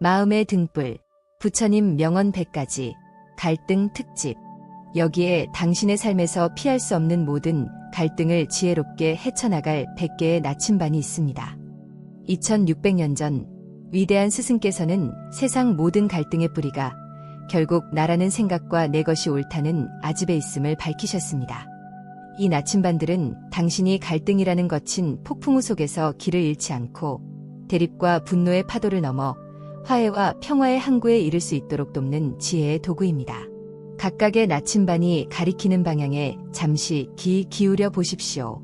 마음의 등불, 부처님 명언 100가지, 갈등 특집. 여기에 당신의 삶에서 피할 수 없는 모든 갈등을 지혜롭게 헤쳐나갈 100개의 나침반이 있습니다. 2600년 전 위대한 스승께서는 세상 모든 갈등의 뿌리가 결국 나라는 생각과 내 것이 옳다는 아집에 있음을 밝히셨습니다. 이 나침반들은 당신이 갈등이라는 거친 폭풍우 속에서 길을 잃지 않고 대립과 분노의 파도를 넘어 화해와 평화의 항구에 이를 수 있도록 돕는 지혜의 도구입니다. 각각의 나침반이 가리키는 방향에 잠시 귀 기울여 보십시오.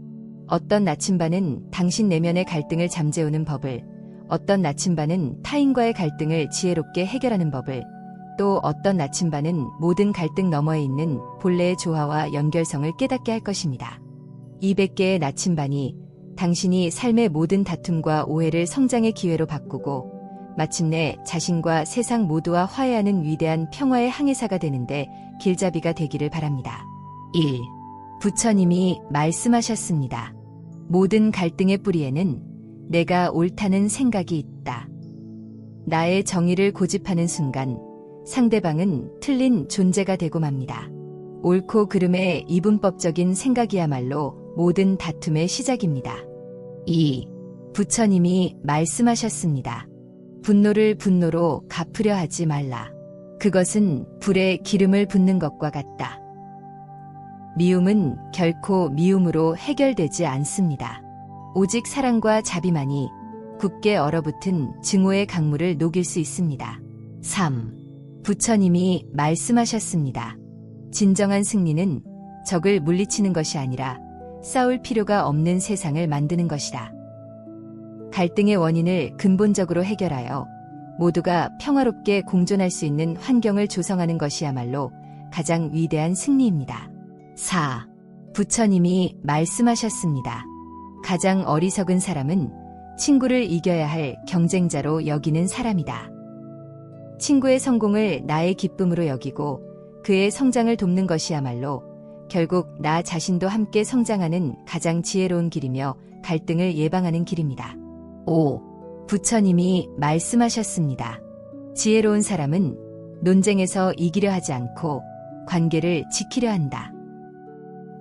어떤 나침반은 당신 내면의 갈등을 잠재우는 법을, 어떤 나침반은 타인과의 갈등을 지혜롭게 해결하는 법을, 또 어떤 나침반은 모든 갈등 너머에 있는 본래의 조화와 연결성을 깨닫게 할 것입니다. 200개의 나침반이 당신이 삶의 모든 다툼과 오해를 성장의 기회로 바꾸고 마침내 자신과 세상 모두와 화해하는 위대한 평화의 항해사가 되는데 길잡이가 되기를 바랍니다. 1. 부처님이 말씀하셨습니다. 모든 갈등의 뿌리에는 내가 옳다는 생각이 있다. 나의 정의를 고집하는 순간 상대방은 틀린 존재가 되고 맙니다. 옳고 그름의 이분법적인 생각이야말로 모든 다툼의 시작입니다. 2. 부처님이 말씀하셨습니다. 분노를 분노로 갚으려 하지 말라. 그것은 불에 기름을 붓는 것과 같다. 미움은 결코 미움으로 해결되지 않습니다. 오직 사랑과 자비만이 굳게 얼어붙은 증오의 강물을 녹일 수 있습니다. 3. 부처님이 말씀하셨습니다. 진정한 승리는 적을 물리치는 것이 아니라 싸울 필요가 없는 세상을 만드는 것이다. 갈등의 원인을 근본적으로 해결하여 모두가 평화롭게 공존할 수 있는 환경을 조성하는 것이야말로 가장 위대한 승리입니다. 4. 부처님이 말씀하셨습니다. 가장 어리석은 사람은 친구를 이겨야 할 경쟁자로 여기는 사람이다. 친구의 성공을 나의 기쁨으로 여기고 그의 성장을 돕는 것이야말로 결국 나 자신도 함께 성장하는 가장 지혜로운 길이며 갈등을 예방하는 길입니다. 5. 부처님이 말씀하셨습니다. 지혜로운 사람은 논쟁에서 이기려 하지 않고 관계를 지키려 한다.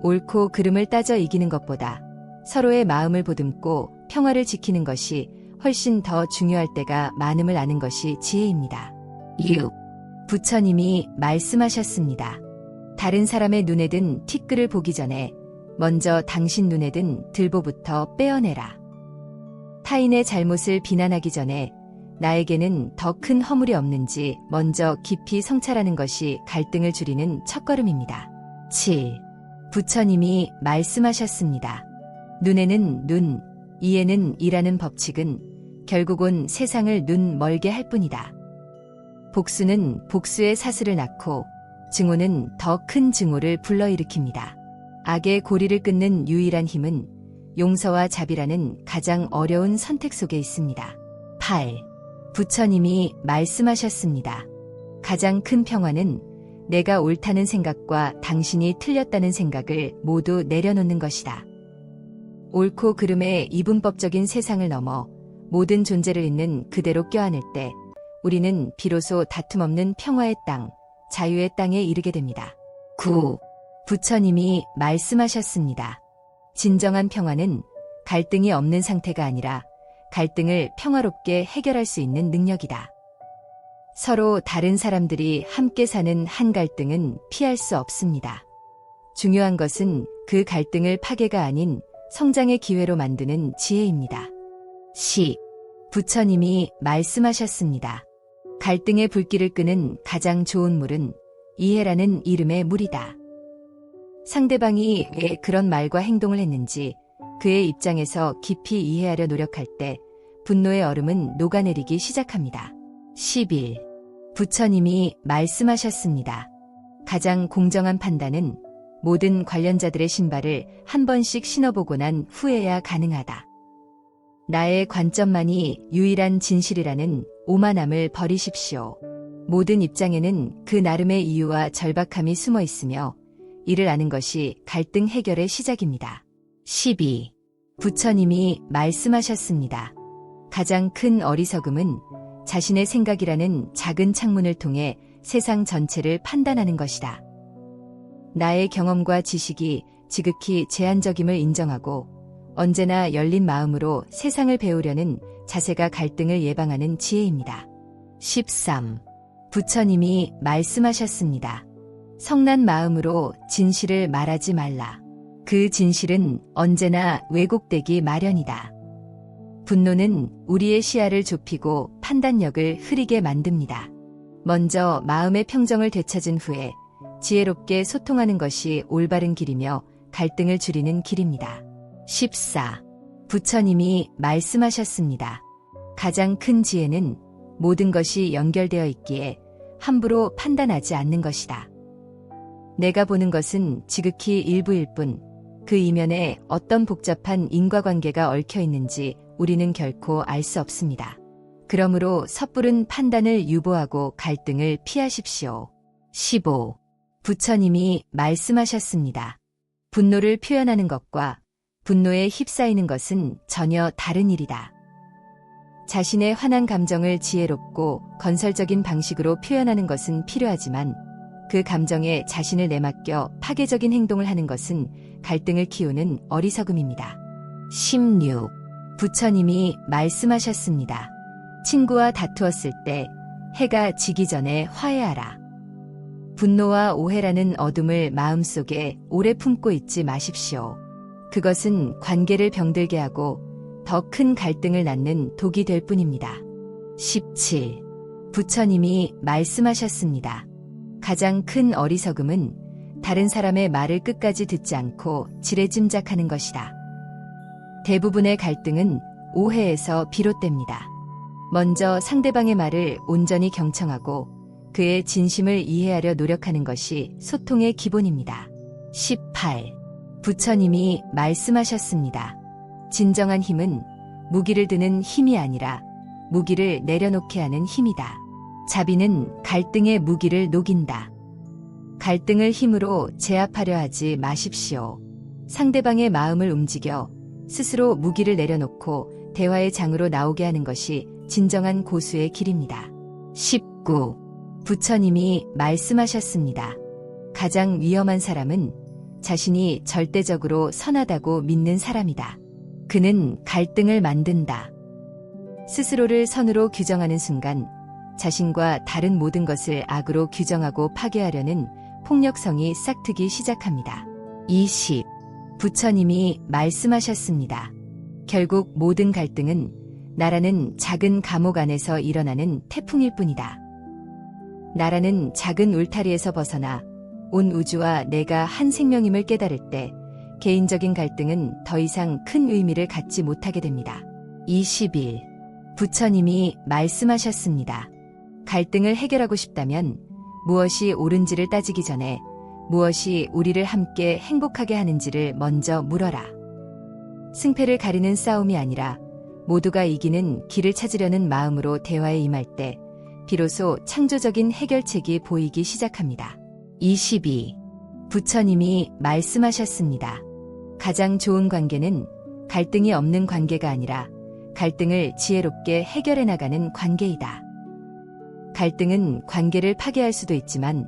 옳고 그름을 따져 이기는 것보다 서로의 마음을 보듬고 평화를 지키는 것이 훨씬 더 중요할 때가 많음을 아는 것이 지혜입니다. 6. 부처님이 말씀하셨습니다. 다른 사람의 눈에 든 티끌을 보기 전에 먼저 당신 눈에 든 들보부터 빼어내라. 타인의 잘못을 비난하기 전에 나에게는 더 큰 허물이 없는지 먼저 깊이 성찰하는 것이 갈등을 줄이는 첫걸음입니다. 7. 부처님이 말씀하셨습니다. 눈에는 눈, 이에는 이라는 법칙은 결국은 세상을 눈 멀게 할 뿐이다. 복수는 복수의 사슬을 낳고 증오는 더 큰 증오를 불러일으킵니다. 악의 고리를 끊는 유일한 힘은 용서와 자비라는 가장 어려운 선택 속에 있습니다. 8. 부처님이 말씀하셨습니다. 가장 큰 평화는 내가 옳다는 생각과 당신이 틀렸다는 생각을 모두 내려놓는 것이다. 옳고 그름의 이분법적인 세상을 넘어 모든 존재를 잇는 그대로 껴안을 때 우리는 비로소 다툼 없는 평화의 땅, 자유의 땅에 이르게 됩니다. 9. 부처님이 말씀하셨습니다. 진정한 평화는 갈등이 없는 상태가 아니라 갈등을 평화롭게 해결할 수 있는 능력이다. 서로 다른 사람들이 함께 사는 한 갈등은 피할 수 없습니다. 중요한 것은 그 갈등을 파괴가 아닌 성장의 기회로 만드는 지혜입니다. 10. 부처님이 말씀하셨습니다. 갈등의 불길을 끄는 가장 좋은 물은 이해라는 이름의 물이다. 상대방이 왜 그런 말과 행동을 했는지 그의 입장에서 깊이 이해하려 노력할 때 분노의 얼음은 녹아내리기 시작합니다. 11. 부처님이 말씀하셨습니다. 가장 공정한 판단은 모든 관련자들의 신발을 한 번씩 신어보고 난 후에야 가능하다. 나의 관점만이 유일한 진실이라는 오만함을 버리십시오. 모든 입장에는 그 나름의 이유와 절박함이 숨어 있으며 이를 아는 것이 갈등 해결의 시작입니다. 12. 부처님이 말씀하셨습니다. 가장 큰 어리석음은 자신의 생각이라는 작은 창문을 통해 세상 전체를 판단하는 것이다. 나의 경험과 지식이 지극히 제한적임을 인정하고 언제나 열린 마음으로 세상을 배우려는 자세가 갈등을 예방하는 지혜입니다. 13. 부처님이 말씀하셨습니다. 성난 마음으로 진실을 말하지 말라. 그 진실은 언제나 왜곡되기 마련이다. 분노는 우리의 시야를 좁히고 판단력을 흐리게 만듭니다. 먼저 마음의 평정을 되찾은 후에 지혜롭게 소통하는 것이 올바른 길이며 갈등을 줄이는 길입니다. 14. 부처님이 말씀하셨습니다. 가장 큰 지혜는 모든 것이 연결되어 있기에 함부로 판단하지 않는 것이다. 내가 보는 것은 지극히 일부일 뿐, 그 이면에 어떤 복잡한 인과관계가 얽혀 있는지 우리는 결코 알 수 없습니다. 그러므로 섣부른 판단을 유보하고 갈등을 피하십시오. 15. 부처님이 말씀하셨습니다. 분노를 표현하는 것과 분노에 휩싸이는 것은 전혀 다른 일이다. 자신의 화난 감정을 지혜롭고 건설적인 방식으로 표현하는 것은 필요하지만 그 감정에 자신을 내맡겨 파괴적인 행동을 하는 것은 갈등을 키우는 어리석음입니다. 16. 부처님이 말씀하셨습니다. 친구와 다투었을 때 해가 지기 전에 화해하라. 분노와 오해라는 어둠을 마음속에 오래 품고 있지 마십시오. 그것은 관계를 병들게 하고 더 큰 갈등을 낳는 독이 될 뿐입니다. 17. 부처님이 말씀하셨습니다. 가장 큰 어리석음은 다른 사람의 말을 끝까지 듣지 않고 지레짐작하는 것이다. 대부분의 갈등은 오해에서 비롯됩니다. 먼저 상대방의 말을 온전히 경청하고 그의 진심을 이해하려 노력하는 것이 소통의 기본입니다. 18. 부처님이 말씀하셨습니다. 진정한 힘은 무기를 드는 힘이 아니라 무기를 내려놓게 하는 힘이다. 자비는 갈등의 무기를 녹인다. 갈등을 힘으로 제압하려 하지 마십시오. 상대방의 마음을 움직여 스스로 무기를 내려놓고 대화의 장으로 나오게 하는 것이 진정한 고수의 길입니다. 19. 부처님이 말씀하셨습니다. 가장 위험한 사람은 자신이 절대적으로 선하다고 믿는 사람이다. 그는 갈등을 만든다. 스스로를 선으로 규정하는 순간 자신과 다른 모든 것을 악으로 규정하고 파괴하려는 폭력성이 싹트기 시작합니다. 20. 부처님이 말씀하셨습니다. 결국 모든 갈등은 나라는 작은 감옥 안에서 일어나는 태풍일 뿐이다. 나라는 작은 울타리에서 벗어나 온 우주와 내가 한 생명임을 깨달을 때 개인적인 갈등은 더 이상 큰 의미를 갖지 못하게 됩니다. 21. 부처님이 말씀하셨습니다. 갈등을 해결하고 싶다면 무엇이 옳은지를 따지기 전에 무엇이 우리를 함께 행복하게 하는지를 먼저 물어라. 승패를 가리는 싸움이 아니라 모두가 이기는 길을 찾으려는 마음으로 대화에 임할 때 비로소 창조적인 해결책이 보이기 시작합니다. 22. 부처님이 말씀하셨습니다. 가장 좋은 관계는 갈등이 없는 관계가 아니라 갈등을 지혜롭게 해결해 나가는 관계이다. 갈등은 관계를 파괴할 수도 있지만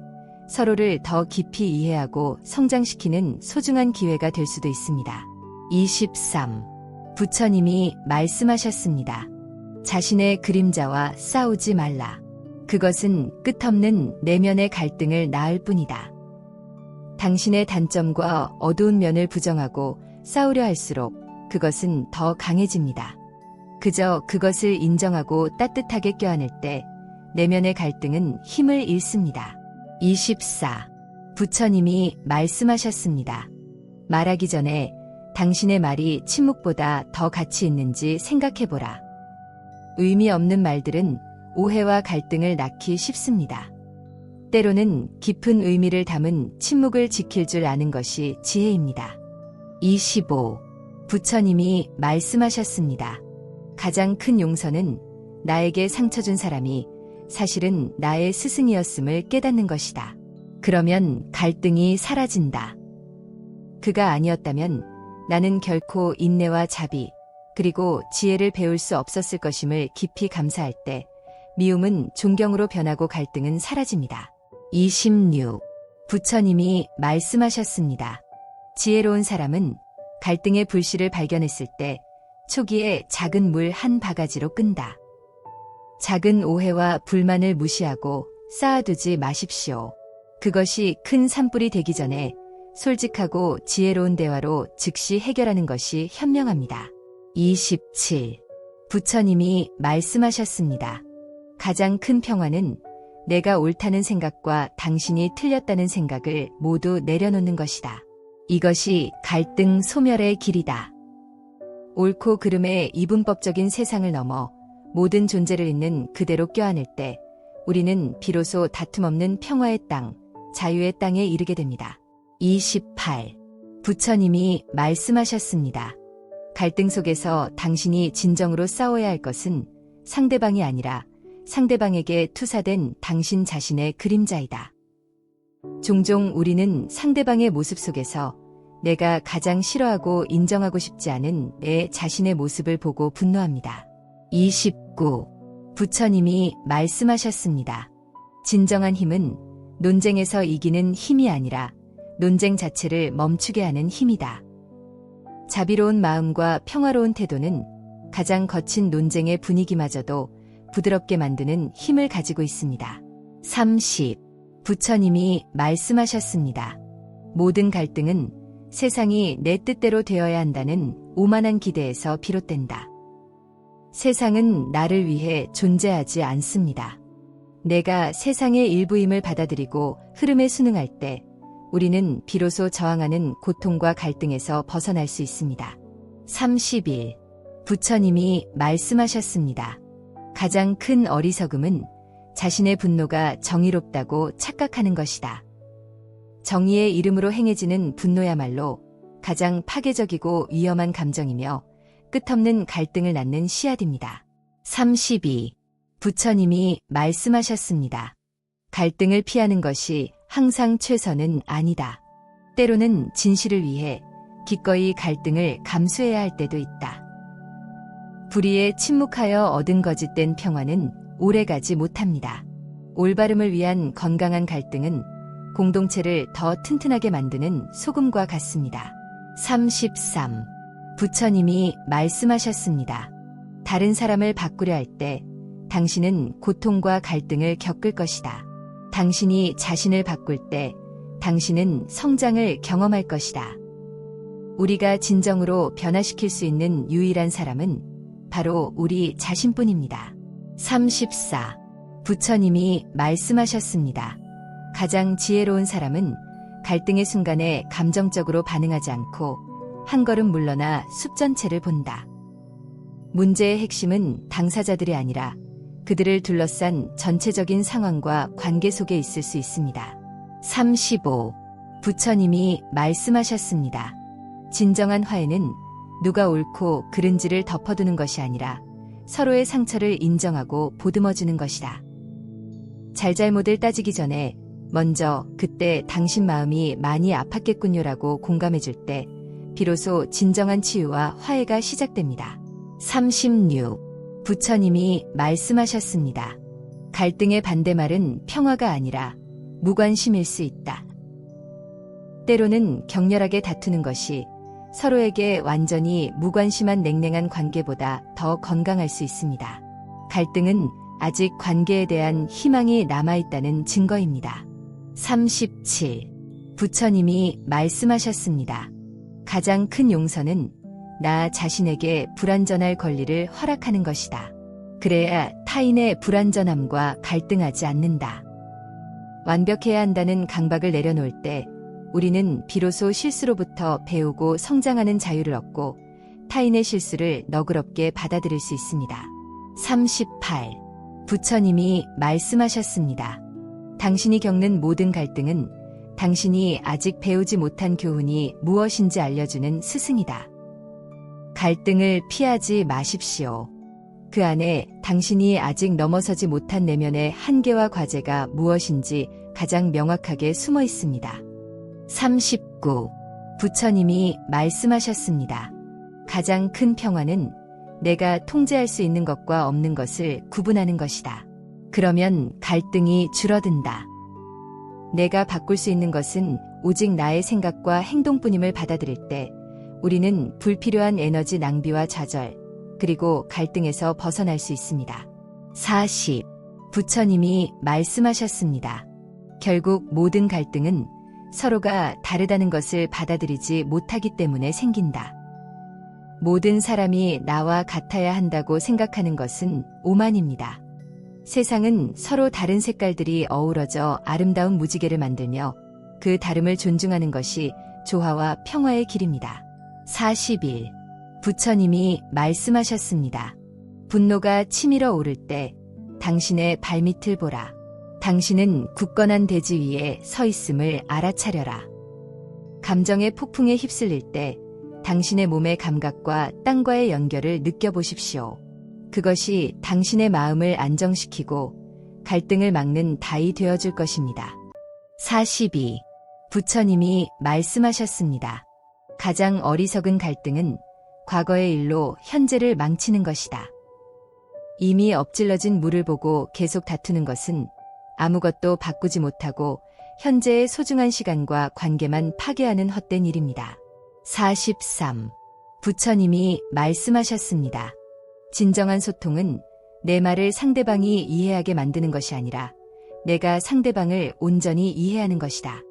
서로를 더 깊이 이해하고 성장시키는 소중한 기회가 될 수도 있습니다. 23. 부처님이 말씀하셨습니다. 자신의 그림자와 싸우지 말라. 그것은 끝없는 내면의 갈등을 낳을 뿐이다. 당신의 단점과 어두운 면을 부정하고 싸우려 할수록 그것은 더 강해집니다. 그저 그것을 인정하고 따뜻하게 껴안을 때 내면의 갈등은 힘을 잃습니다. 24. 부처님이 말씀하셨습니다. 말하기 전에 당신의 말이 침묵보다 더 가치 있는지 생각해보라. 의미 없는 말들은 오해와 갈등을 낳기 쉽습니다. 때로는 깊은 의미를 담은 침묵을 지킬 줄 아는 것이 지혜입니다. 25. 부처님이 말씀하셨습니다. 가장 큰 용서는 나에게 상처 준 사람이 사실은 나의 스승이었음을 깨닫는 것이다. 그러면 갈등이 사라진다. 그가 아니었다면 나는 결코 인내와 자비, 그리고 지혜를 배울 수 없었을 것임을 깊이 감사할 때 미움은 존경으로 변하고 갈등은 사라집니다. 26. 부처님이 말씀하셨습니다. 지혜로운 사람은 갈등의 불씨를 발견했을 때 초기에 작은 물 한 바가지로 끈다. 작은 오해와 불만을 무시하고 쌓아두지 마십시오. 그것이 큰 산불이 되기 전에 솔직하고 지혜로운 대화로 즉시 해결하는 것이 현명합니다. 27. 부처님이 말씀하셨습니다. 가장 큰 평화는 내가 옳다는 생각과 당신이 틀렸다는 생각을 모두 내려놓는 것이다. 이것이 갈등 소멸의 길이다. 옳고 그름의 이분법적인 세상을 넘어 모든 존재를 잇는 그대로 껴안을 때 우리는 비로소 다툼 없는 평화의 땅, 자유의 땅에 이르게 됩니다. 28. 부처님이 말씀하셨습니다. 갈등 속에서 당신이 진정으로 싸워야 할 것은 상대방이 아니라 상대방에게 투사된 당신 자신의 그림자이다. 종종 우리는 상대방의 모습 속에서 내가 가장 싫어하고 인정하고 싶지 않은 내 자신의 모습을 보고 분노합니다. 29. 부처님이 말씀하셨습니다. 진정한 힘은 논쟁에서 이기는 힘이 아니라 논쟁 자체를 멈추게 하는 힘이다. 자비로운 마음과 평화로운 태도는 가장 거친 논쟁의 분위기마저도 부드럽게 만드는 힘을 가지고 있습니다. 30. 부처님이 말씀하셨습니다. 모든 갈등은 세상이 내 뜻대로 되어야 한다는 오만한 기대에서 비롯된다. 세상은 나를 위해 존재하지 않습니다. 내가 세상의 일부임을 받아들이고 흐름에 순응할 때 우리는 비로소 저항하는 고통과 갈등에서 벗어날 수 있습니다. 31. 부처님이 말씀하셨습니다. 가장 큰 어리석음은 자신의 분노가 정의롭다고 착각하는 것이다. 정의의 이름으로 행해지는 분노야말로 가장 파괴적이고 위험한 감정이며 끝없는 갈등을 낳는 씨앗입니다. 32. 부처님이 말씀하셨습니다. 갈등을 피하는 것이 항상 최선은 아니다. 때로는 진실을 위해 기꺼이 갈등을 감수해야 할 때도 있다. 불의에 침묵하여 얻은 거짓된 평화는 오래가지 못합니다. 올바름을 위한 건강한 갈등은 공동체를 더 튼튼하게 만드는 소금과 같습니다. 33. 부처님이 말씀하셨습니다. 다른 사람을 바꾸려 할 때 당신은 고통과 갈등을 겪을 것이다. 당신이 자신을 바꿀 때 당신은 성장을 경험할 것이다. 우리가 진정으로 변화시킬 수 있는 유일한 사람은 바로 우리 자신뿐입니다. 34. 부처님이 말씀하셨습니다. 가장 지혜로운 사람은 갈등의 순간에 감정적으로 반응하지 않고 한 걸음 물러나 숲 전체를 본다. 문제의 핵심은 당사자들이 아니라 그들을 둘러싼 전체적인 상황과 관계 속에 있을 수 있습니다. 35. 부처님이 말씀하셨습니다. 진정한 화해는 누가 옳고 그른지를 덮어두는 것이 아니라 서로의 상처를 인정하고 보듬어주는 것이다. 잘잘못을 따지기 전에 먼저 그때 당신 마음이 많이 아팠겠군요라고 공감해줄 때 비로소 진정한 치유와 화해가 시작됩니다. 36. 부처님이 말씀하셨습니다. 갈등의 반대말은 평화가 아니라 무관심일 수 있다. 때로는 격렬하게 다투는 것이 서로에게 완전히 무관심한 냉랭한 관계보다 더 건강할 수 있습니다. 갈등은 아직 관계에 대한 희망이 남아있다는 증거입니다. 37. 부처님이 말씀하셨습니다. 가장 큰 용서는 나 자신에게 불완전할 권리를 허락하는 것이다. 그래야 타인의 불완전함과 갈등하지 않는다. 완벽해야 한다는 강박을 내려놓을 때 우리는 비로소 실수로부터 배우고 성장하는 자유를 얻고 타인의 실수를 너그럽게 받아들일 수 있습니다. 38. 부처님이 말씀하셨습니다. 당신이 겪는 모든 갈등은 당신이 아직 배우지 못한 교훈이 무엇인지 알려주는 스승이다. 갈등을 피하지 마십시오. 그 안에 당신이 아직 넘어서지 못한 내면의 한계와 과제가 무엇인지 가장 명확하게 숨어 있습니다. 39. 부처님이 말씀하셨습니다. 가장 큰 평화는 내가 통제할 수 있는 것과 없는 것을 구분하는 것이다. 그러면 갈등이 줄어든다. 내가 바꿀 수 있는 것은 오직 나의 생각과 행동뿐임을 받아들일 때 우리는 불필요한 에너지 낭비와 좌절, 그리고 갈등에서 벗어날 수 있습니다. 40. 부처님이 말씀하셨습니다. 결국 모든 갈등은 서로가 다르다는 것을 받아들이지 못하기 때문에 생긴다. 모든 사람이 나와 같아야 한다고 생각하는 것은 오만입니다. 세상은 서로 다른 색깔들이 어우러져 아름다운 무지개를 만들며 그 다름을 존중하는 것이 조화와 평화의 길입니다. 41. 부처님이 말씀하셨습니다. 분노가 치밀어 오를 때 당신의 발밑을 보라. 당신은 굳건한 대지 위에 서 있음을 알아차려라. 감정의 폭풍에 휩쓸릴 때 당신의 몸의 감각과 땅과의 연결을 느껴보십시오. 그것이 당신의 마음을 안정시키고 갈등을 막는 다이 되어줄 것입니다. 42. 부처님이 말씀하셨습니다. 가장 어리석은 갈등은 과거의 일로 현재를 망치는 것이다. 이미 엎질러진 물을 보고 계속 다투는 것은 아무것도 바꾸지 못하고 현재의 소중한 시간과 관계만 파괴하는 헛된 일입니다. 43. 부처님이 말씀하셨습니다. 진정한 소통은 내 말을 상대방이 이해하게 만드는 것이 아니라 내가 상대방을 온전히 이해하는 것이다.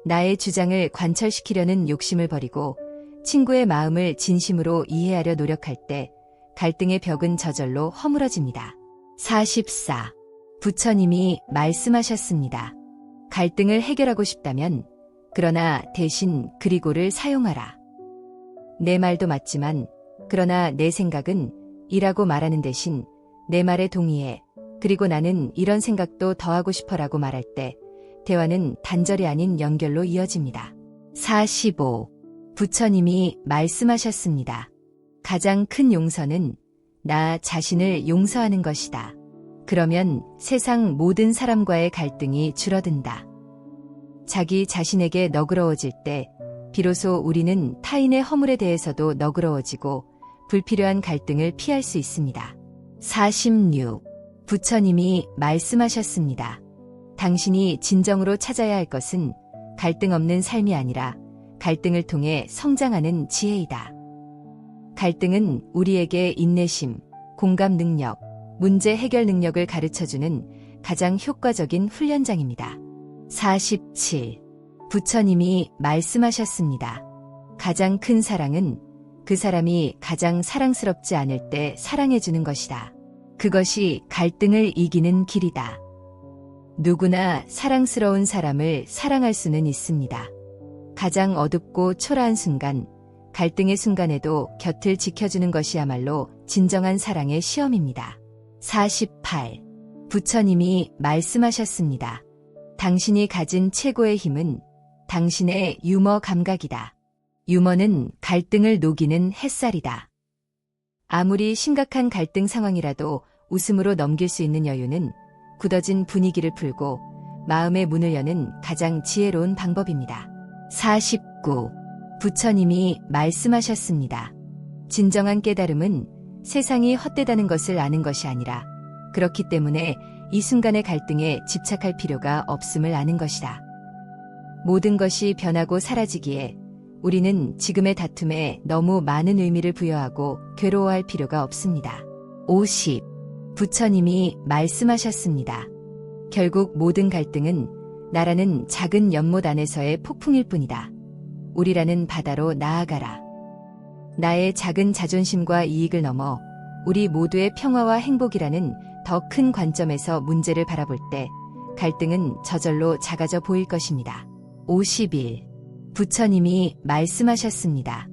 나의 주장을 관철시키려는 욕심을 버리고 친구의 마음을 진심으로 이해하려 노력할 때 갈등의 벽은 저절로 허물어집니다. 44. 부처님이 말씀하셨습니다. 갈등을 해결하고 싶다면 그러나 대신 그리고를 사용하라. 내 말도 맞지만 그러나 내 생각은 이라고 말하는 대신 내 말에 동의해. 그리고 나는 이런 생각도 더 하고 싶어라고 말할 때 대화는 단절이 아닌 연결로 이어집니다. 45. 부처님이 말씀하셨습니다. 가장 큰 용서는 나 자신을 용서하는 것이다. 그러면 세상 모든 사람과의 갈등이 줄어든다. 자기 자신에게 너그러워질 때 비로소 우리는 타인의 허물에 대해서도 너그러워지고 불필요한 갈등을 피할 수 있습니다. 46. 부처님이 말씀하셨습니다. 당신이 진정으로 찾아야 할 것은 갈등 없는 삶이 아니라 갈등을 통해 성장하는 지혜이다. 갈등은 우리에게 인내심, 공감 능력, 문제 해결 능력을 가르쳐주는 가장 효과적인 훈련장입니다. 47. 부처님이 말씀하셨습니다. 가장 큰 사랑은 그 사람이 가장 사랑스럽지 않을 때 사랑해주는 것이다. 그것이 갈등을 이기는 길이다. 누구나 사랑스러운 사람을 사랑할 수는 있습니다. 가장 어둡고 초라한 순간, 갈등의 순간에도 곁을 지켜주는 것이야말로 진정한 사랑의 시험입니다. 48. 부처님이 말씀하셨습니다. 당신이 가진 최고의 힘은 당신의 유머 감각이다. 유머는 갈등을 녹이는 햇살이다. 아무리 심각한 갈등 상황이라도 웃음으로 넘길 수 있는 여유는 굳어진 분위기를 풀고 마음의 문을 여는 가장 지혜로운 방법입니다. 49. 부처님이 말씀하셨습니다. 진정한 깨달음은 세상이 헛되다는 것을 아는 것이 아니라 그렇기 때문에 이 순간의 갈등에 집착할 필요가 없음을 아는 것이다. 모든 것이 변하고 사라지기에 우리는 지금의 다툼에 너무 많은 의미를 부여하고 괴로워할 필요가 없습니다. 50. 부처님이 말씀하셨습니다. 결국 모든 갈등은 나라는 작은 연못 안에서의 폭풍일 뿐이다. 우리라는 바다로 나아가라. 나의 작은 자존심과 이익을 넘어 우리 모두의 평화와 행복이라는 더 큰 관점에서 문제를 바라볼 때 갈등은 저절로 작아져 보일 것입니다. 51. 부처님이 말씀하셨습니다.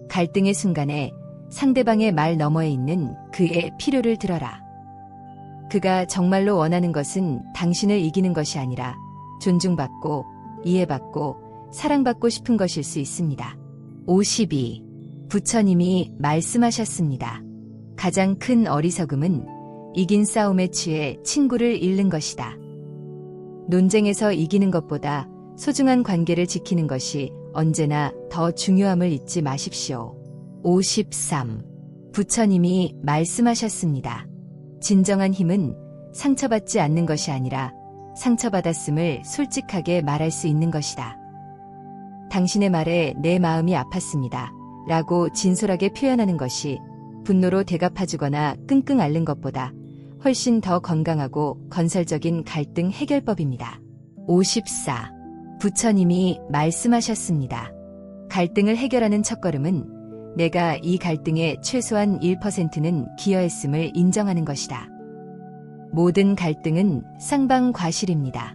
갈등의 순간에 상대방의 말 너머에 있는 그의 필요를 들어라. 그가 정말로 원하는 것은 당신을 이기는 것이 아니라 존중받고 이해받고 사랑받고 싶은 것일 수 있습니다. 52. 부처님이 말씀하셨습니다. 가장 큰 어리석음은 이긴 싸움에 취해 친구를 잃는 것이다. 논쟁에서 이기는 것보다 소중한 관계를 지키는 것이 언제나 더 중요함을 잊지 마십시오. 53. 부처님이 말씀하셨습니다. 진정한 힘은 상처받지 않는 것이 아니라 상처받았음을 솔직하게 말할 수 있는 것이다. 당신의 말에 내 마음이 아팠습니다. 라고 진솔하게 표현하는 것이 분노로 대갚아주거나 끙끙 앓는 것보다 훨씬 더 건강하고 건설적인 갈등 해결법입니다. 54. 부처님이 말씀하셨습니다. 갈등을 해결하는 첫걸음은 내가 이 갈등의 최소한 1%는 기여했음을 인정하는 것이다. 모든 갈등은 쌍방과실입니다.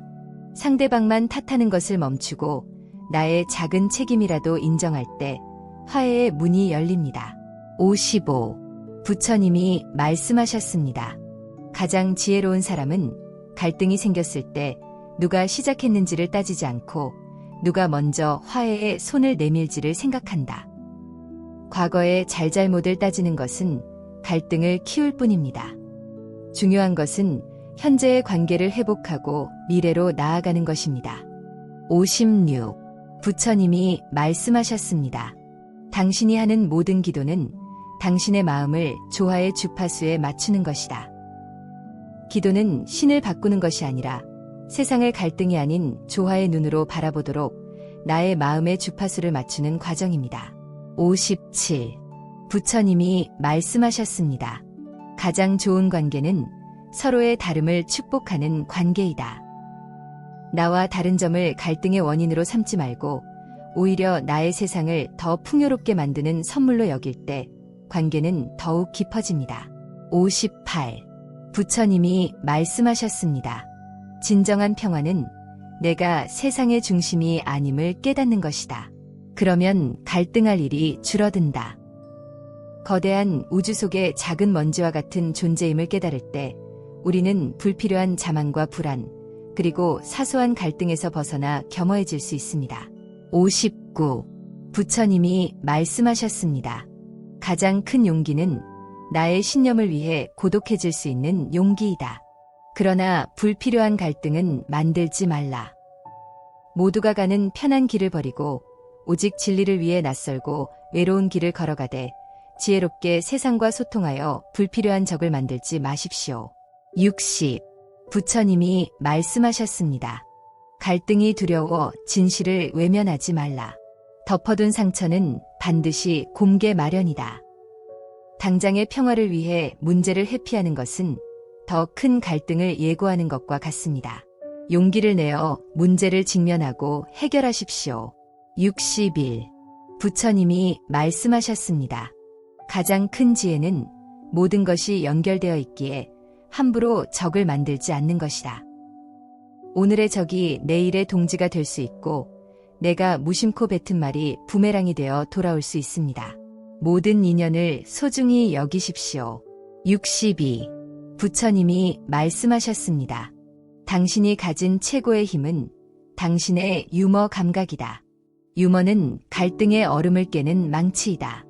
상대방만 탓하는 것을 멈추고 나의 작은 책임이라도 인정할 때 화해의 문이 열립니다. 55. 부처님이 말씀하셨습니다. 가장 지혜로운 사람은 갈등이 생겼을 때 누가 시작했는지를 따지지 않고 누가 먼저 화해에 손을 내밀지를 생각한다. 과거의 잘잘못을 따지는 것은 갈등을 키울 뿐입니다. 중요한 것은 현재의 관계를 회복하고 미래로 나아가는 것입니다. 56. 부처님이 말씀하셨습니다. 당신이 하는 모든 기도는 당신의 마음을 조화의 주파수에 맞추는 것이다. 기도는 신을 바꾸는 것이 아니라 세상을 갈등이 아닌 조화의 눈으로 바라보도록 나의 마음의 주파수를 맞추는 과정입니다. 57. 부처님이 말씀하셨습니다. 가장 좋은 관계는 서로의 다름을 축복하는 관계이다. 나와 다른 점을 갈등의 원인으로 삼지 말고 오히려 나의 세상을 더 풍요롭게 만드는 선물로 여길 때 관계는 더욱 깊어집니다. 58. 부처님이 말씀하셨습니다. 진정한 평화는 내가 세상의 중심이 아님을 깨닫는 것이다. 그러면 갈등할 일이 줄어든다. 거대한 우주 속의 작은 먼지와 같은 존재임을 깨달을 때 우리는 불필요한 자만과 불안, 그리고 사소한 갈등에서 벗어나 겸허해질 수 있습니다. 59. 부처님이 말씀하셨습니다. 가장 큰 용기는 나의 신념을 위해 고독해질 수 있는 용기이다. 그러나 불필요한 갈등은 만들지 말라. 모두가 가는 편한 길을 버리고 오직 진리를 위해 낯설고 외로운 길을 걸어가되 지혜롭게 세상과 소통하여 불필요한 적을 만들지 마십시오. 60. 부처님이 말씀하셨습니다. 갈등이 두려워 진실을 외면하지 말라. 덮어둔 상처는 반드시 곰게 마련이다. 당장의 평화를 위해 문제를 회피하는 것은 더 큰 갈등을 예고하는 것과 같습니다. 용기를 내어 문제를 직면하고 해결하십시오. 61. 부처님이 말씀하셨습니다. 가장 큰 지혜는 모든 것이 연결되어 있기에 함부로 적을 만들지 않는 것이다. 오늘의 적이 내일의 동지가 될 수 있고 내가 무심코 뱉은 말이 부메랑이 되어 돌아올 수 있습니다. 모든 인연을 소중히 여기십시오. 62. 부처님이 말씀하셨습니다. 당신이 가진 최고의 힘은 당신의 유머 감각이다. 유머는 갈등의 얼음을 깨는 망치이다.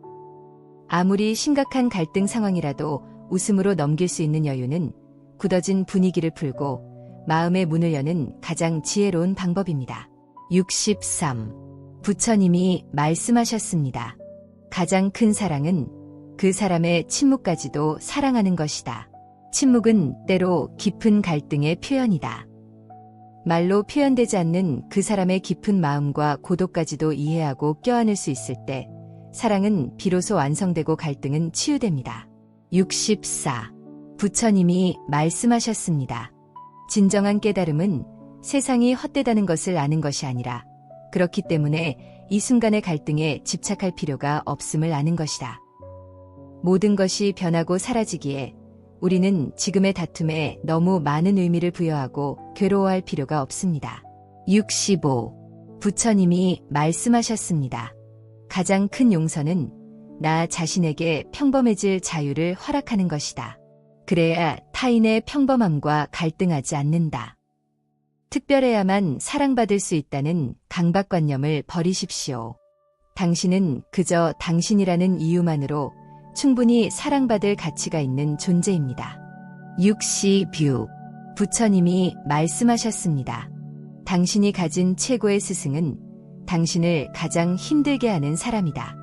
아무리 심각한 갈등 상황이라도 웃음으로 넘길 수 있는 여유는 굳어진 분위기를 풀고 마음의 문을 여는 가장 지혜로운 방법입니다. 63. 부처님이 말씀하셨습니다. 가장 큰 사랑은 그 사람의 침묵까지도 사랑하는 것이다. 침묵은 때로 깊은 갈등의 표현이다. 말로 표현되지 않는 그 사람의 깊은 마음과 고독까지도 이해하고 껴안을 수 있을 때 사랑은 비로소 완성되고 갈등은 치유됩니다. 64. 부처님이 말씀하셨습니다. 진정한 깨달음은 세상이 헛되다는 것을 아는 것이 아니라 그렇기 때문에 이 순간의 갈등에 집착할 필요가 없음을 아는 것이다. 모든 것이 변하고 사라지기에 우리는 지금의 다툼에 너무 많은 의미를 부여하고 괴로워할 필요가 없습니다. 65. 부처님이 말씀하셨습니다. 가장 큰 용서는 나 자신에게 평범해질 자유를 허락하는 것이다. 그래야 타인의 평범함과 갈등하지 않는다. 특별해야만 사랑받을 수 있다는 강박관념을 버리십시오. 당신은 그저 당신이라는 이유만으로 충분히 사랑받을 가치가 있는 존재입니다. 66. 부처님이 말씀하셨습니다. 당신이 가진 최고의 스승은 당신을 가장 힘들게 하는 사람이다.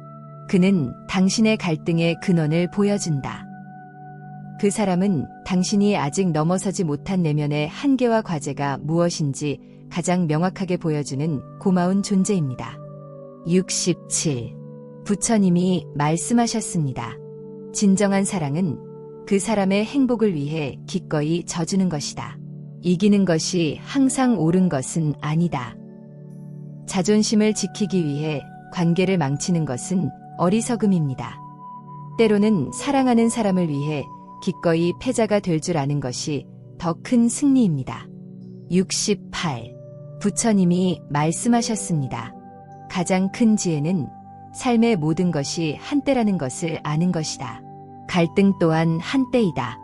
그는 당신의 갈등의 근원을 보여준다. 그 사람은 당신이 아직 넘어서지 못한 내면의 한계와 과제가 무엇인지 가장 명확하게 보여주는 고마운 존재입니다. 67. 부처님이 말씀하셨습니다. 진정한 사랑은 그 사람의 행복을 위해 기꺼이 져주는 것이다. 이기는 것이 항상 옳은 것은 아니다. 자존심을 지키기 위해 관계를 망치는 것은 어리석음입니다. 때로는 사랑하는 사람을 위해 기꺼이 패자가 될 줄 아는 것이 더 큰 승리입니다. 68. 부처님이 말씀하셨습니다. 가장 큰 지혜는 삶의 모든 것이 한때라는 것을 아는 것이다. 갈등 또한 한때이다.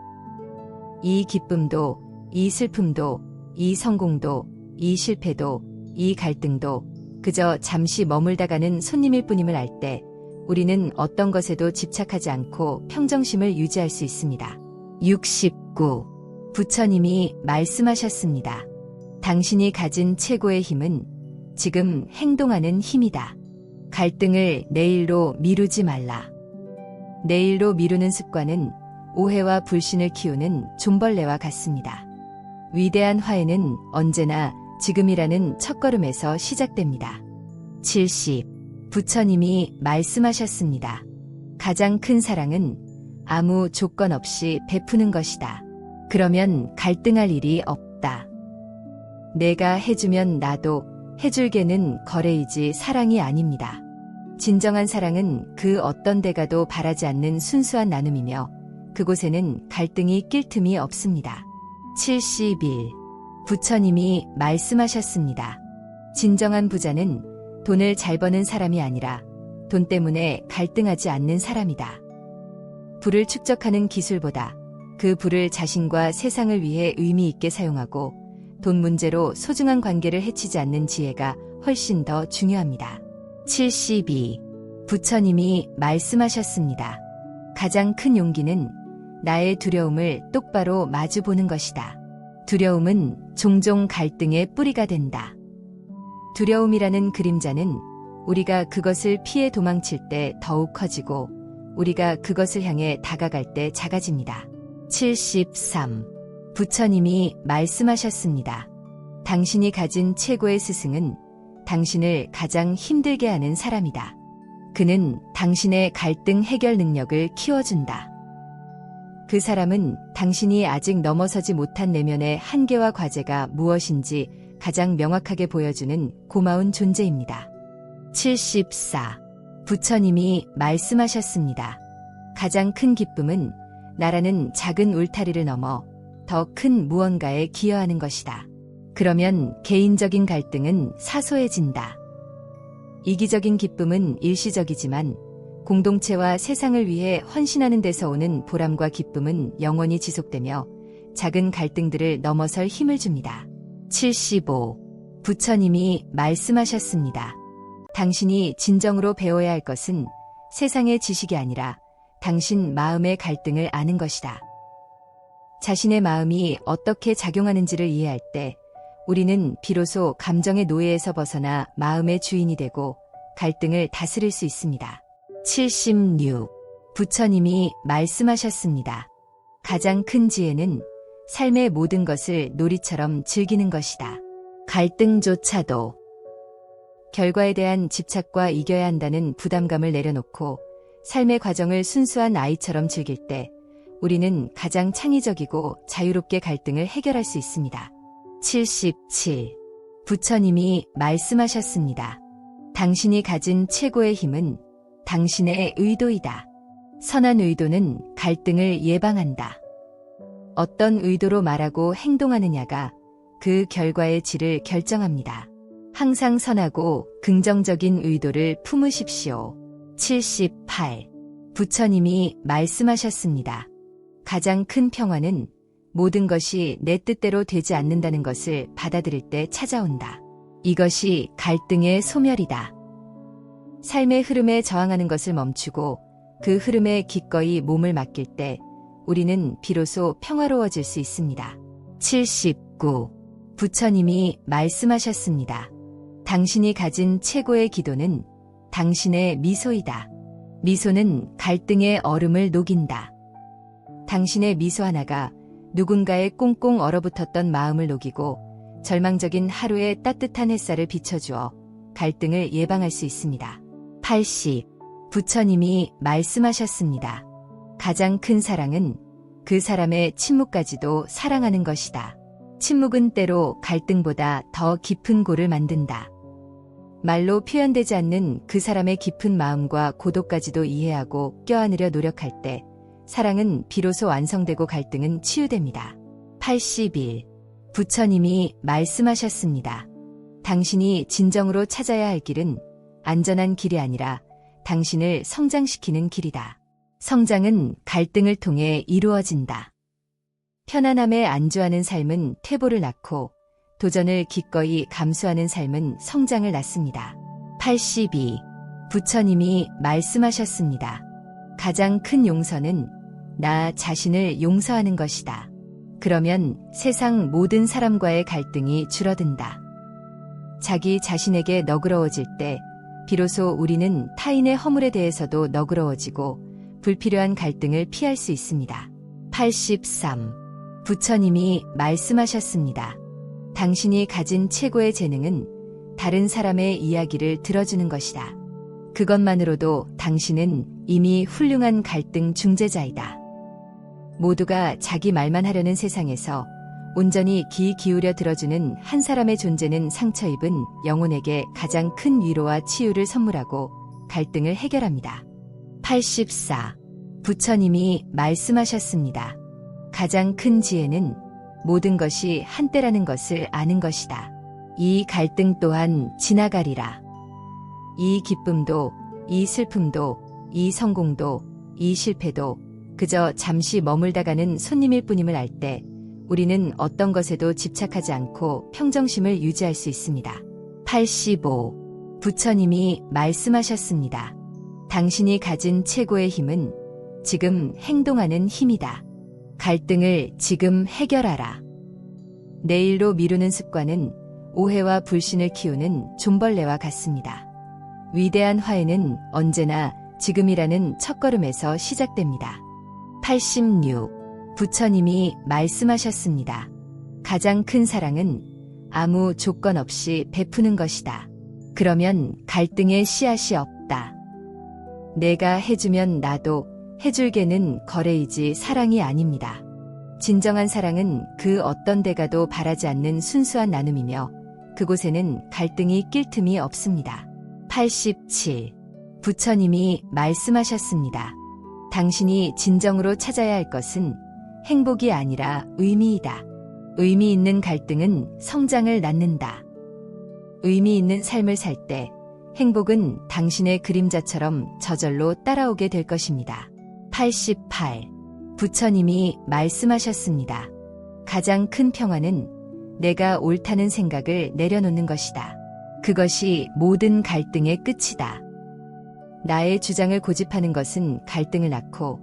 이 기쁨도, 이 슬픔도, 이 성공도, 이 실패도, 이 갈등도 그저 잠시 머물다가는 손님일 뿐임을 알 때 우리는 어떤 것에도 집착하지 않고 평정심을 유지할 수 있습니다. 69. 부처님이 말씀하셨습니다. 당신이 가진 최고의 힘은 지금 행동하는 힘이다. 갈등을 내일로 미루지 말라. 내일로 미루는 습관은 오해와 불신을 키우는 좀벌레와 같습니다. 위대한 화해는 언제나 지금이라는 첫걸음에서 시작됩니다. 70. 부처님이 말씀하셨습니다. 가장 큰 사랑은 아무 조건 없이 베푸는 것이다. 그러면 갈등할 일이 없다. 내가 해주면 나도 해줄게는 거래이지 사랑이 아닙니다. 진정한 사랑은 그 어떤 대가도 바라지 않는 순수한 나눔이며 그곳에는 갈등이 낄 틈이 없습니다. 71. 부처님이 말씀하셨습니다. 진정한 부자는 돈을 잘 버는 사람이 아니라 돈 때문에 갈등하지 않는 사람이다. 부를 축적하는 기술보다 그 부를 자신과 세상을 위해 의미 있게 사용하고 돈 문제로 소중한 관계를 해치지 않는 지혜가 훨씬 더 중요합니다. 72. 부처님이 말씀하셨습니다. 가장 큰 용기는 나의 두려움을 똑바로 마주보는 것이다. 두려움은 종종 갈등의 뿌리가 된다. 두려움이라는 그림자는 우리가 그것을 피해 도망칠 때 더욱 커지고 우리가 그것을 향해 다가갈 때 작아집니다. 73. 부처님이 말씀하셨습니다. 당신이 가진 최고의 스승은 당신을 가장 힘들게 하는 사람이다. 그는 당신의 갈등 해결 능력을 키워준다. 그 사람은 당신이 아직 넘어서지 못한 내면의 한계와 과제가 무엇인지 가장 명확하게 보여주는 고마운 존재입니다. 74. 부처님이 말씀하셨습니다. 가장 큰 기쁨은 나라는 작은 울타리를 넘어 더 큰 무언가에 기여하는 것이다. 그러면 개인적인 갈등은 사소해진다. 이기적인 기쁨은 일시적이지만 공동체와 세상을 위해 헌신하는 데서 오는 보람과 기쁨은 영원히 지속되며 작은 갈등들을 넘어설 힘을 줍니다. 75. 부처님이 말씀하셨습니다. 당신이 진정으로 배워야 할 것은 세상의 지식이 아니라 당신 마음의 갈등을 아는 것이다. 자신의 마음이 어떻게 작용하는지를 이해할 때 우리는 비로소 감정의 노예에서 벗어나 마음의 주인이 되고 갈등을 다스릴 수 있습니다. 76. 부처님이 말씀하셨습니다. 가장 큰 지혜는 삶의 모든 것을 놀이처럼 즐기는 것이다. 갈등조차도 결과에 대한 집착과 이겨야 한다는 부담감을 내려놓고 삶의 과정을 순수한 아이처럼 즐길 때 우리는 가장 창의적이고 자유롭게 갈등을 해결할 수 있습니다. 77. 부처님이 말씀하셨습니다. 당신이 가진 최고의 힘은 당신의 의도이다. 선한 의도는 갈등을 예방한다. 어떤 의도로 말하고 행동하느냐가 그 결과의 질을 결정합니다. 항상 선하고 긍정적인 의도를 품으십시오. 78. 부처님이 말씀하셨습니다. 가장 큰 평화는 모든 것이 내 뜻대로 되지 않는다는 것을 받아들일 때 찾아온다. 이것이 갈등의 소멸이다. 삶의 흐름에 저항하는 것을 멈추고 그 흐름에 기꺼이 몸을 맡길 때 우리는 비로소 평화로워질 수 있습니다. 79. 부처님이 말씀하셨습니다. 당신이 가진 최고의 기도는 당신의 미소이다. 미소는 갈등의 얼음을 녹인다. 당신의 미소 하나가 누군가의 꽁꽁 얼어붙었던 마음을 녹이고 절망적인 하루의 따뜻한 햇살을 비춰주어 갈등을 예방할 수 있습니다. 80. 부처님이 말씀하셨습니다. 가장 큰 사랑은 그 사람의 침묵까지도 사랑하는 것이다. 침묵은 때로 갈등보다 더 깊은 골을 만든다. 말로 표현되지 않는 그 사람의 깊은 마음과 고독까지도 이해하고 껴안으려 노력할 때 사랑은 비로소 완성되고 갈등은 치유됩니다. 81. 부처님이 말씀하셨습니다. 당신이 진정으로 찾아야 할 길은 안전한 길이 아니라 당신을 성장시키는 길이다. 성장은 갈등을 통해 이루어진다. 편안함에 안주하는 삶은 퇴보를 낳고 도전을 기꺼이 감수하는 삶은 성장을 낳습니다. 82. 부처님이 말씀하셨습니다. 가장 큰 용서는 나 자신을 용서하는 것이다. 그러면 세상 모든 사람과의 갈등이 줄어든다. 자기 자신에게 너그러워질 때 비로소 우리는 타인의 허물에 대해서도 너그러워지고 불필요한 갈등을 피할 수 있습니다. 83. 부처님이 말씀하셨습니다. 당신이 가진 최고의 재능은 다른 사람의 이야기를 들어주는 것이다. 그것만으로도 당신은 이미 훌륭한 갈등 중재자이다. 모두가 자기 말만 하려는 세상에서 온전히 귀 기울여 들어주는 한 사람의 존재는 상처 입은 영혼에게 가장 큰 위로와 치유를 선물하고 갈등을 해결합니다. 84. 부처님이 말씀하셨습니다. 가장 큰 지혜는 모든 것이 한때라는 것을 아는 것이다. 이 갈등 또한 지나가리라. 이 기쁨도, 이 슬픔도, 이 성공도, 이 실패도 그저 잠시 머물다 가는 손님일 뿐임을 알 때 우리는 어떤 것에도 집착하지 않고 평정심을 유지할 수 있습니다. 85. 부처님이 말씀하셨습니다. 당신이 가진 최고의 힘은 지금 행동하는 힘이다. 갈등을 지금 해결하라. 내일로 미루는 습관은 오해와 불신을 키우는 좀벌레와 같습니다. 위대한 화해는 언제나 지금이라는 첫걸음에서 시작됩니다. 86. 부처님이 말씀하셨습니다. 가장 큰 사랑은 아무 조건 없이 베푸는 것이다. 그러면 갈등의 씨앗이 없다. 내가 해주면 나도 해줄게는 거래이지 사랑이 아닙니다. 진정한 사랑은 그 어떤 대가도 바라지 않는 순수한 나눔이며 그곳에는 갈등이 낄 틈이 없습니다. 87. 부처님이 말씀하셨습니다. 당신이 진정으로 찾아야 할 것은 행복이 아니라 의미이다. 의미 있는 갈등은 성장을 낳는다. 의미 있는 삶을 살 때 행복은 당신의 그림자처럼 저절로 따라오게 될 것입니다. 88. 부처님이 말씀하셨습니다. 가장 큰 평화는 내가 옳다는 생각을 내려놓는 것이다. 그것이 모든 갈등의 끝이다. 나의 주장을 고집하는 것은 갈등을 낳고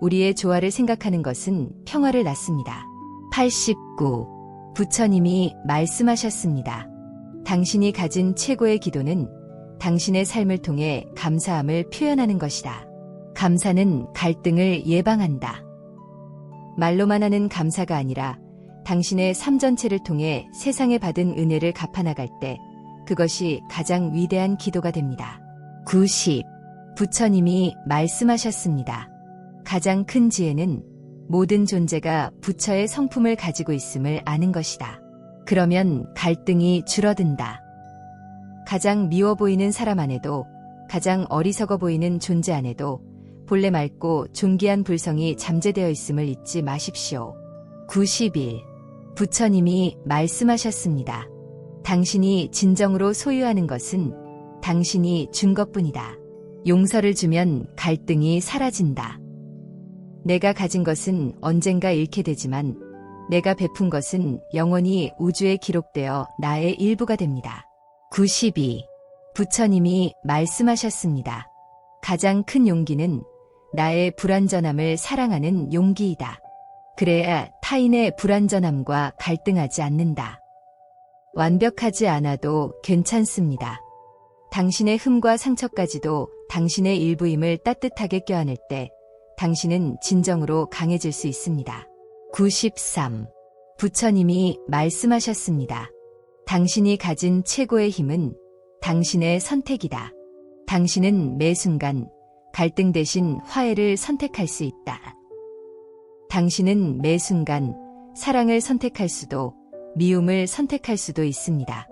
우리의 조화를 생각하는 것은 평화를 낳습니다. 89. 부처님이 말씀하셨습니다. 당신이 가진 최고의 기도는 당신의 삶을 통해 감사함을 표현하는 것이다. 감사는 갈등을 예방한다. 말로만 하는 감사가 아니라 당신의 삶 전체를 통해 세상에 받은 은혜를 갚아나갈 때 그것이 가장 위대한 기도가 됩니다. 90. 부처님이 말씀하셨습니다. 가장 큰 지혜는 모든 존재가 부처의 성품을 가지고 있음을 아는 것이다. 그러면 갈등이 줄어든다. 가장 미워 보이는 사람 안에도 가장 어리석어 보이는 존재 안에도 본래 맑고 존귀한 불성이 잠재되어 있음을 잊지 마십시오. 91. 부처님이 말씀하셨습니다. 당신이 진정으로 소유하는 것은 당신이 준 것뿐이다. 용서를 주면 갈등이 사라진다. 내가 가진 것은 언젠가 잃게 되지만 내가 베푼 것은 영원히 우주에 기록되어 나의 일부가 됩니다. 92. 부처님이 말씀하셨습니다. 가장 큰 용기는 나의 불완전함을 사랑하는 용기이다. 그래야 타인의 불완전함과 갈등하지 않는다. 완벽하지 않아도 괜찮습니다. 당신의 흠과 상처까지도 당신의 일부임을 따뜻하게 껴안을 때 당신은 진정으로 강해질 수 있습니다. 93. 부처님이 말씀하셨습니다. 당신이 가진 최고의 힘은 당신의 선택이다. 당신은 매 순간 갈등 대신 화해를 선택할 수 있다. 당신은 매 순간 사랑을 선택할 수도 미움을 선택할 수도 있습니다.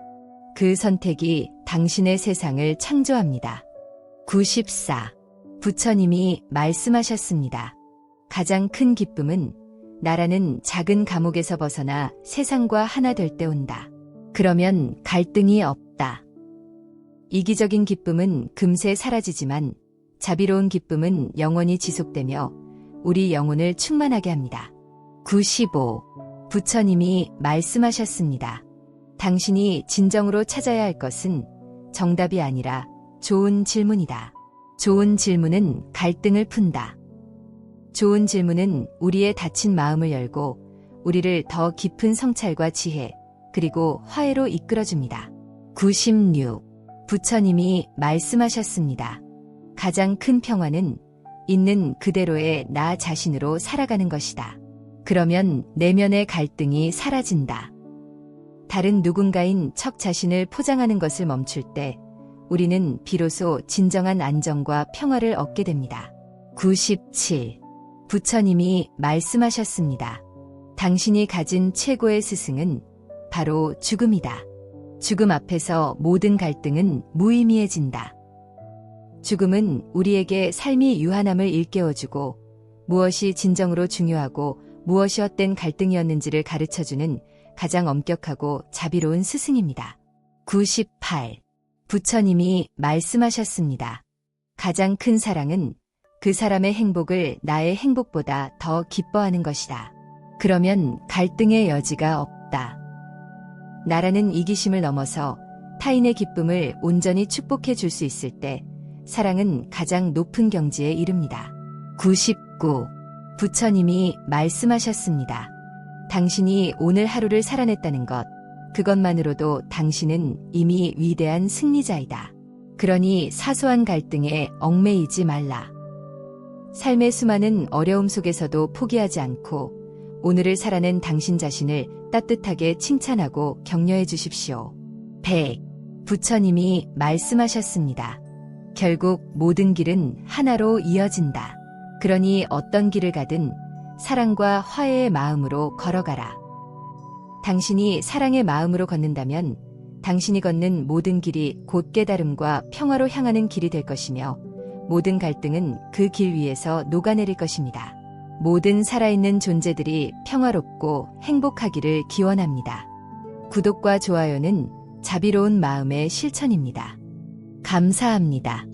그 선택이 당신의 세상을 창조합니다. 94. 부처님이 말씀하셨습니다. 가장 큰 기쁨은 나라는 작은 감옥에서 벗어나 세상과 하나 될 때 온다. 그러면 갈등이 없다. 이기적인 기쁨은 금세 사라지지만 자비로운 기쁨은 영원히 지속되며 우리 영혼을 충만하게 합니다. 95. 부처님이 말씀하셨습니다. 당신이 진정으로 찾아야 할 것은 정답이 아니라 좋은 질문이다. 좋은 질문은 갈등을 푼다. 좋은 질문은 우리의 닫힌 마음을 열고 우리를 더 깊은 성찰과 지혜, 그리고 화해로 이끌어줍니다. 96. 부처님이 말씀하셨습니다. 가장 큰 평화는 있는 그대로의 나 자신으로 살아가는 것이다. 그러면 내면의 갈등이 사라진다. 다른 누군가인 척 자신을 포장하는 것을 멈출 때 우리는 비로소 진정한 안정과 평화를 얻게 됩니다. 97. 부처님이 말씀하셨습니다. 당신이 가진 최고의 스승은 바로 죽음이다. 죽음 앞에서 모든 갈등은 무의미해진다. 죽음은 우리에게 삶이 유한함을 일깨워주고 무엇이 진정으로 중요하고 무엇이 헛된 갈등이었는지를 가르쳐주는 가장 엄격하고 자비로운 스승입니다. 98. 부처님이 말씀하셨습니다. 가장 큰 사랑은 그 사람의 행복을 나의 행복보다 더 기뻐하는 것이다. 그러면 갈등의 여지가 없다. 나라는 이기심을 넘어서 타인의 기쁨을 온전히 축복해 줄 수 있을 때 사랑은 가장 높은 경지에 이릅니다. 99. 부처님이 말씀하셨습니다. 당신이 오늘 하루를 살아냈다는 것, 그것만으로도 당신은 이미 위대한 승리자이다. 그러니 사소한 갈등에 얽매이지 말라. 삶의 수많은 어려움 속에서도 포기하지 않고 오늘을 살아낸 당신 자신을 따뜻하게 칭찬하고 격려해 주십시오. 100. 부처님이 말씀하셨습니다. 결국 모든 길은 하나로 이어진다. 그러니 어떤 길을 가든 사랑과 화해의 마음으로 걸어가라. 당신이 사랑의 마음으로 걷는다면 당신이 걷는 모든 길이 곧 깨달음과 평화로 향하는 길이 될 것이며 모든 갈등은 그 길 위에서 녹아내릴 것입니다. 모든 살아있는 존재들이 평화롭고 행복하기를 기원합니다. 구독과 좋아요는 자비로운 마음의 실천입니다. 감사합니다.